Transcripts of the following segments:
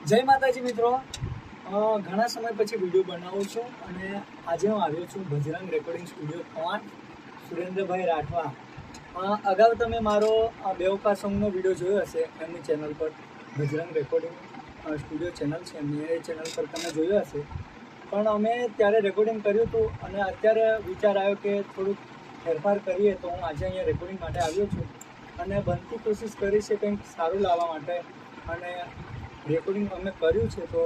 જય માતાજી મિત્રો, ઘણા સમય પછી વિડીયો બનાવું છું અને આજે હું આવ્યો છું બજરંગ રેકોર્ડિંગ સ્ટુડિયો ખવાણ, સુરેન્દ્રભાઈ રાઠવા. અગાઉ તમે મારો બેવકા સોંગનો વિડીયો જોયો હશે એમની ચેનલ પર. બજરંગ રેકોર્ડિંગ સ્ટુડિયો ચેનલ છે એમની, એ ચેનલ પર તમે જોયો હશે. પણ અમે ત્યારે રેકોર્ડિંગ કર્યું હતું અને અત્યારે વિચાર આવ્યો કે થોડુંક ફેરફાર કરીએ, તો હું આજે અહીંયા રેકોર્ડિંગ માટે આવ્યો છું અને બનતી કોશિશ કરી છે કંઈક સારું લાવવા માટે. અને રેકોર્ડિંગ અમે કર્યું છે તો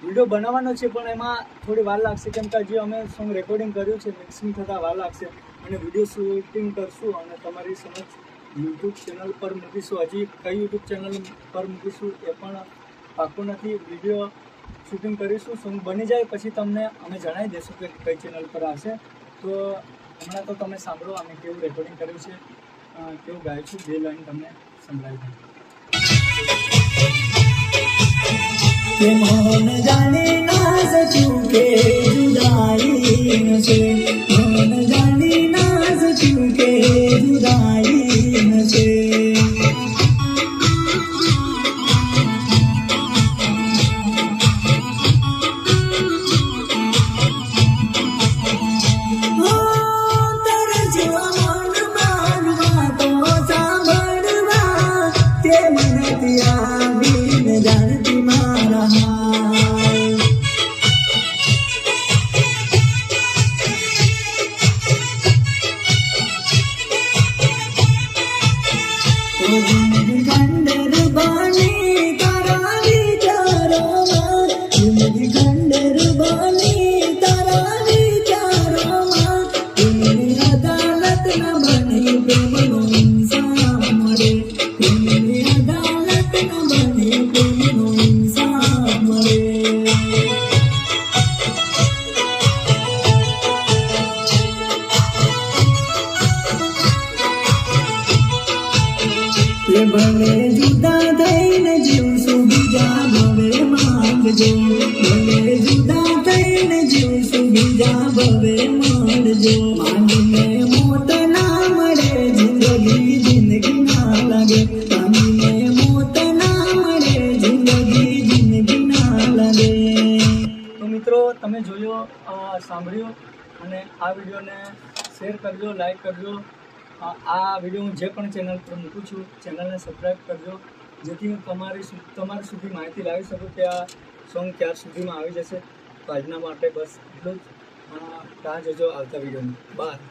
વિડીયો બનાવવાનો છે, પણ એમાં થોડી વાર લાગશે કેમ કે હજી અમે સોંગ રેકોર્ડિંગ કર્યું છે, મિક્સિંગ થતાં વાર લાગશે અને વિડીયો શૂટિંગ કરશું અને તમારી સમજ યુટ્યુબ ચેનલ પર મૂકીશું. હજી કઈ યુટ્યુબ ચેનલ પર મૂકીશું એ પણ પાક્કું નથી. વિડીયો શૂટિંગ કરીશું, સોંગ બની જાય પછી તમને અમે જણાવી દઈશું કે કઈ ચેનલ પર આવશે. તો હમણાં તો તમે સાંભળો અમે કેવું રેકોર્ડિંગ કર્યું છે, કેવું ગાયું છું, બે લાઈન તમને સંભળાવી દઉં. કે મોહન જાને નાઝ ચૂકે જુદાઈ ન છે, મોહન જાને નાઝ ચૂકે જુદાઈ ન છે. તારા જેવા મન મારવા તો સાંભળવા તે મનથી આવીને જાણતી મારા હાલ. જિંદગી ખંડર બની તારા વિચારોમાં, જિંદગી ખંડર બની તારા વિચારોમાં. પ્રેમની અદાલત ન બની પ્રેમનો ઇન્સાફ મળે, પ્રેમની અદાલત ન બની પ્રેમનો ઇન્સાફ મળે. તે ભલે જુદા થઈને જીવશું બીજા ભવે માંગજો, ભલે જુદા થઈને જીવશું બીજા ભવે માંગજો. માંગીને મોત ના મળે જિંદગી, જિંદગી ના લાગે. માંગીને મોત ના મળે જિંદગી, જિંદગી ના લાગે. તો મિત્રો, તમે જોયો, સાંભળ્યો અને આ વિડીયોને શેર કરજો, લાઈક કરજો. આ વિડીયો હું જે પણ ચેનલ પર મૂકું છું ચેનલને સબસ્ક્રાઈબ કરજો, જેથી હું તમારી સુધી માહિતી લાવી શકું કે આ સોંગ ક્યાર સુધીમાં આવી જશે. તો આજના માટે બસ એટલું જ. રાહ જોજો આવતા વિડીયોની. બાય.